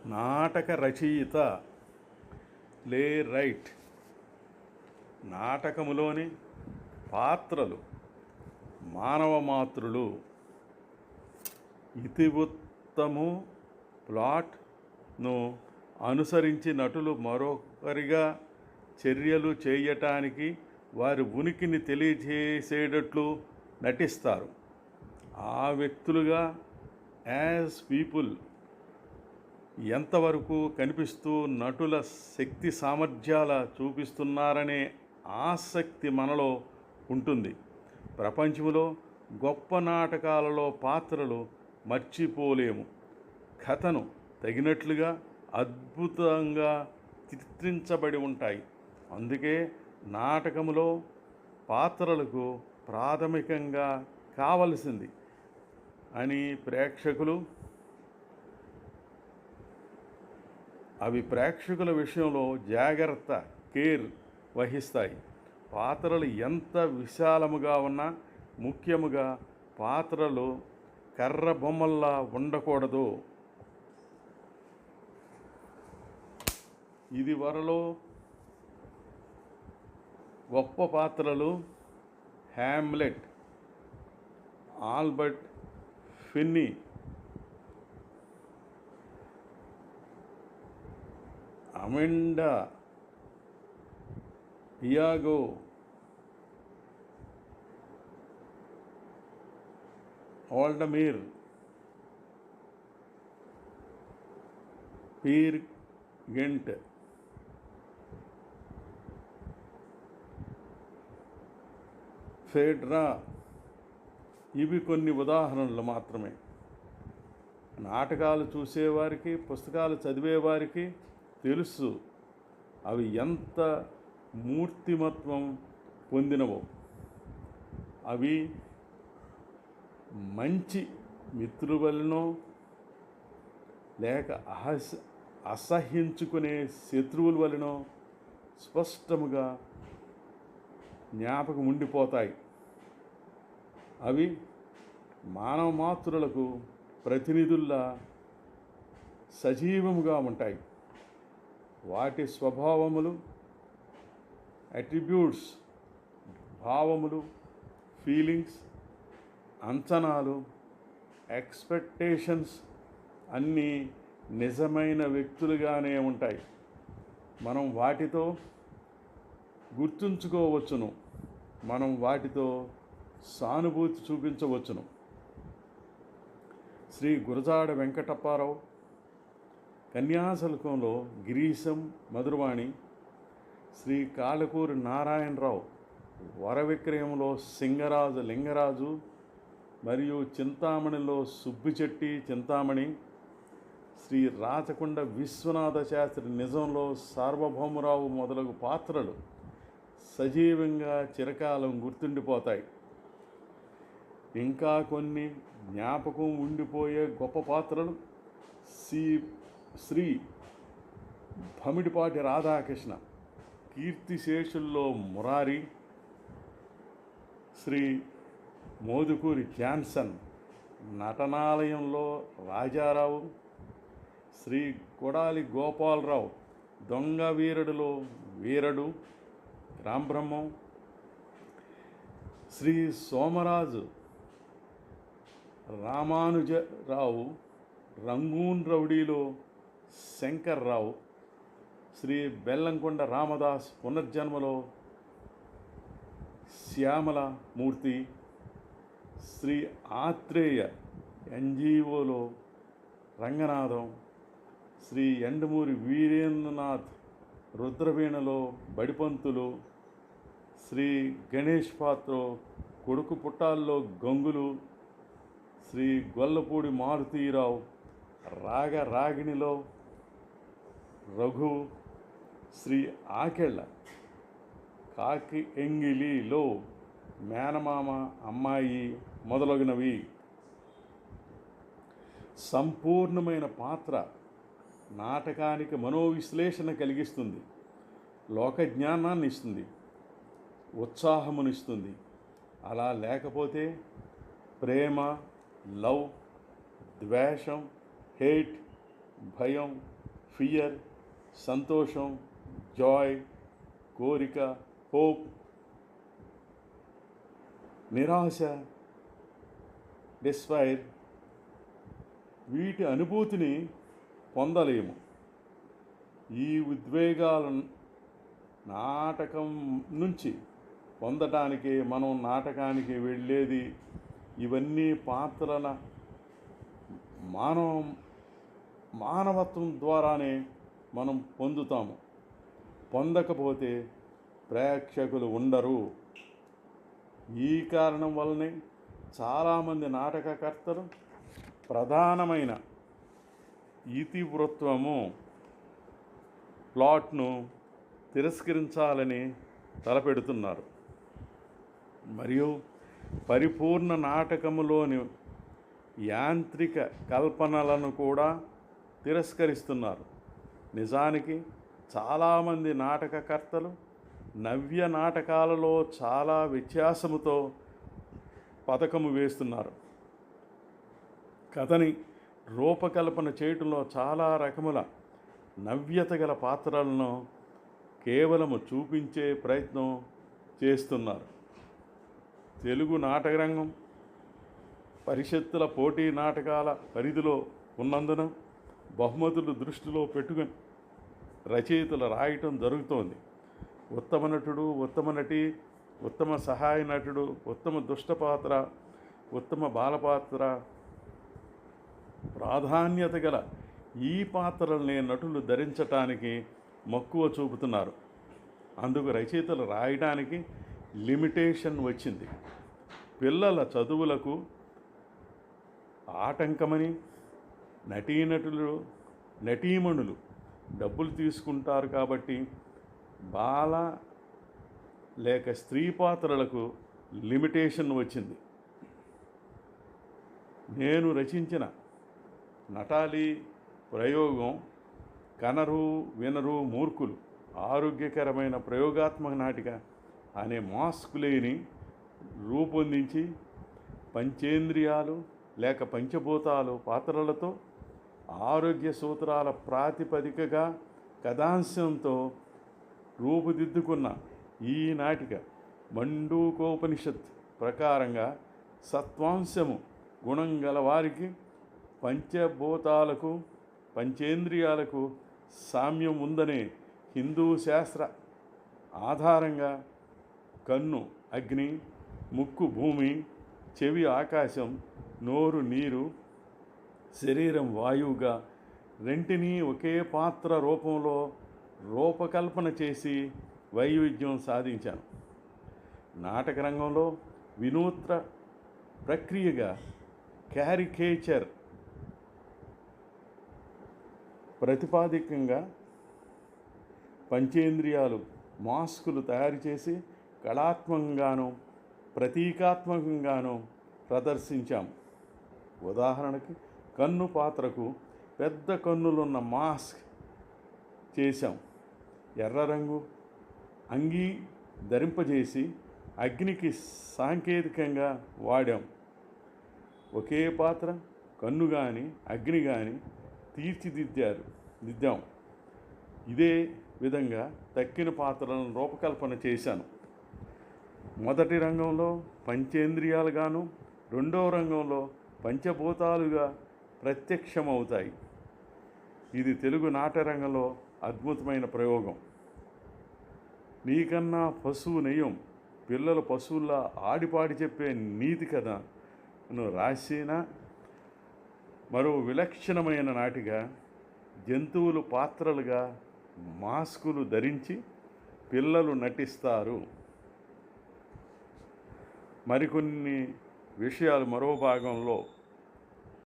నాటక రచయిత play right నాటకములోని పాత్రలు మానవ మాతృలు. ఇతివృత్తము ప్లాట్ను అనుసరించి నటులు మరొకరిగా చర్యలు చేయటానికి వారి ఉనికిని తెలియజేసేటట్లు నటిస్తారు. ఆ వ్యక్తులుగా యాజ్ పీపుల్ ఎంతవరకు కనిపిస్తూ నటుల శక్తి సామర్థ్యాల చూపిస్తున్నారనే ఆసక్తి మనలో ఉంటుంది. ప్రపంచంలో గొప్ప నాటకాలలో పాత్రలు మర్చిపోలేము. కథను తగినట్లుగా అద్భుతంగా చిత్రించబడి ఉంటాయి. అందుకే నాటకములో పాత్రలకు ప్రాథమికంగా కావలసింది అని ప్రేక్షకుల విషయంలో జాగ్రత్త కేర్ వహిస్తాయి. పాత్రలు ఎంత విశాలముగా ఉన్నా, ముఖ్యముగా పాత్రలు కర్ర బొమ్మల్లా ఉండకూడదు. ఇది వరలో గొప్ప పాత్రలు Hamlet, Albert Finney, Amanda, Iago, ఓల్డమీర్, పీర్ గెంట్, ఫెడ్రా ఇవి కొన్ని ఉదాహరణలు మాత్రమే. నాటకాలు చూసేవారికి, పుస్తకాలు చదివేవారికి తెలుసు అవి ఎంత మూర్తిమత్వం పొందినవో. అవి మంచి మిత్రుల వలనో లేక అసహ్యించుకునే శత్రువుల వలనో స్పష్టముగా జ్ఞాపకం ఉండిపోతాయి. అవి మానవ మాతృలకు ప్రతినిధుల్లా సజీవముగా ఉంటాయి. వాటి స్వభావములు, అట్రిబ్యూట్స్, భావములు, ఫీలింగ్స్, అంచనాలు, ఎక్స్పెక్టేషన్స్ అన్నీ నిజమైన వ్యక్తులుగానే ఉంటాయి. మనం వాటితో గుర్తుంచుకోవచ్చును, మనం వాటితో సానుభూతి చూపించవచ్చును. శ్రీ గురజాడ వెంకటప్పారావు కన్యాశుల్కంలో గిరీశం మధురవాణి, శ్రీ కాళకూరి నారాయణరావు వరవిక్రయంలో సింగరాజు లింగరాజు మరియు చింతామణిలో సుబ్బిచెట్టి చింతామణి, శ్రీ రాచకొండ విశ్వనాథ శాస్త్రి నిజంలో సార్వభౌమరావు మొదలగు పాత్రలు సజీవంగా చిరకాలం గుర్తుండిపోతాయి. ఇంకా కొన్ని జ్ఞాపకం ఉండిపోయే గొప్ప పాత్రలు శ్రీ భమిడిపాటి రాధాకృష్ణ, కీర్తిశేషుల్లో మురారి, శ్రీ మోదుకూరి జాన్సన్, నటనాలయంలో రాజారావు, శ్రీ కొడాలి గోపాలరావు, దొంగ వీరుడులో వీరడు రాంబ్రహ్మం, శ్రీ సోమరాజు రామానుజరావు, రంగూన్ రౌడీలో శంకర్రావు, శ్రీ బెల్లంకొండ రామదాస్ పునర్జన్మలో శ్యామల మూర్తి, శ్రీ ఆత్రేయ ఎన్జీఓలో రంగనాథం, శ్రీ ఎండమూరి వీరేంద్రనాథ్ రుద్రవీణలో బడిపంతులు, శ్రీ గణేష్ పాత్రో కొడుకు పుట్టాల్లో గంగులు, శ్రీ గొల్లపూడి మారుతీరావు రాగిణిలో రఘు, శ్రీ ఆకెళ్ళ కాకి ఎంగిలిలో మేనమామ అమ్మాయి మొదలగునవి. సంపూర్ణమైన పాత్ర నాటకానికి మనోవిశ్లేషణ కలిగిస్తుంది, లోకజ్ఞానాన్ని ఇస్తుంది, ఉత్సాహమునిస్తుంది. అలా లేకపోతే ప్రేమ, లవ్, ద్వేషం, హేట్ భయం, ఫియర్, సంతోషం, జాయ్, కోరిక, హోప్, నిరాశ, డిస్పైర్, వీటి అనుభూతిని పొందలేము. ఈ ఉద్వేగాలను నాటకం నుంచి పొందటానికి మనం నాటకానికి వెళ్ళేది. ఇవన్నీ పాత్రల మానవత్వం ద్వారానే మనం పొందుతాము. పొందకపోతే ప్రేక్షకులు ఉండరు. ఈ కారణం వల్లనే చాలామంది నాటకకర్తలు ప్రధానమైన ఇతివృత్తము, ప్లాట్ను తిరస్కరించాలని తలపెడుతున్నారు. మరియు పరిపూర్ణ నాటకములోని యాంత్రిక కల్పనలను కూడా తిరస్కరిస్తున్నారు. నిజానికి చాలామంది నాటకకర్తలు నవ్య నాటకాలలో చాలా వ్యత్యాసముతో పథకము వేస్తున్నారు. కథని రూపకల్పన చేయటంలో చాలా రకముల నవ్యత గల పాత్రలను కేవలము చూపించే ప్రయత్నం చేస్తున్నారు. తెలుగు నాటకరంగం పరిషత్తుల పోటీ నాటకాల పరిధిలో ఉన్నందున బహుమతులు దృష్టిలో పెట్టుకుని రచయితలు రాయటం జరుగుతోంది. ఉత్తమ నటుడు, ఉత్తమ నటి, ఉత్తమ సహాయ నటుడు, ఉత్తమ దుష్ట పాత్ర, ఉత్తమ బాలపాత్ర, ప్రాధాన్యత గల ఈ పాత్రల్ని నటులు ధరించటానికి మక్కువ చూపుతున్నారు. అందుకు రచయితలు రాయడానికి లిమిటేషన్ వచ్చింది. పిల్లల చదువులకు ఆటంకమని నటీమణులు డబ్బులు తీసుకుంటారు కాబట్టి బాల లేక స్త్రీ పాత్రలకు లిమిటేషన్ వచ్చింది. నేను రచించిన నటాలి ప్రయోగం కనరు వినరు మూర్ఖులు ఆరోగ్యకరమైన ప్రయోగాత్మక నాటిక అనే మాస్కులేని రూపొందించి పంచేంద్రియాలు లేక పంచభూతాలు పాత్రలతో ఆరోగ్య సూత్రాల ప్రాతిపదికగా కథాంశంతో రూపుదిద్దుకున్న ఈ నాటిక మండూకోపనిషత్ ప్రకారంగా సత్వాంశము గుణం గలవారికి పంచభూతాలకు పంచేంద్రియాలకు సామ్యం ఉందనే హిందూ శాస్త్ర ఆధారంగా కన్ను అగ్ని, ముక్కు భూమి, చెవి ఆకాశం, నోరు నీరు, శరీరం వాయువుగా రెంటినీ ఒకే పాత్ర రూపంలో రూపకల్పన చేసి వైవిధ్యం సాధించాను. నాటక రంగంలో వినూత్న ప్రక్రియగా క్యారికేచర్ ప్రతిపాదికంగా పంచేంద్రియాలు మాస్కులు తయారు చేసి కళాత్మకంగాను ప్రతీకాత్మకంగాను ప్రదర్శించాం. ఉదాహరణకి కన్ను పాత్రకు పెద్ద కన్నులున్న మాస్క్ చేశాం. ఎర్ర రంగు అంగీ ధరింపజేసి అగ్నికి సాంకేతికంగా వాడాం. ఒకే పాత్ర కన్ను కానీ అగ్ని కానీ తీర్చిదిద్దాం. ఇదే విధంగా తక్కిన పాత్రలను రూపకల్పన చేశాను. మొదటి రంగంలో పంచేంద్రియాలుగాను, రెండవ రంగంలో పంచభూతాలుగా ప్రత్యక్షమవుతాయి. ఇది తెలుగు నాటరంగంలో అద్భుతమైన ప్రయోగం. నీకన్నా పశువు నయం, పిల్లలు పశువుల్లా ఆడిపాడి చెప్పే నీతి కథను రాసిన మరో విలక్షణమైన నాటిక జంతువులు పాత్రలుగా మాస్కులు ధరించి పిల్లలు నటిస్తారు. మరికొన్ని విషయాలు మరో భాగంలో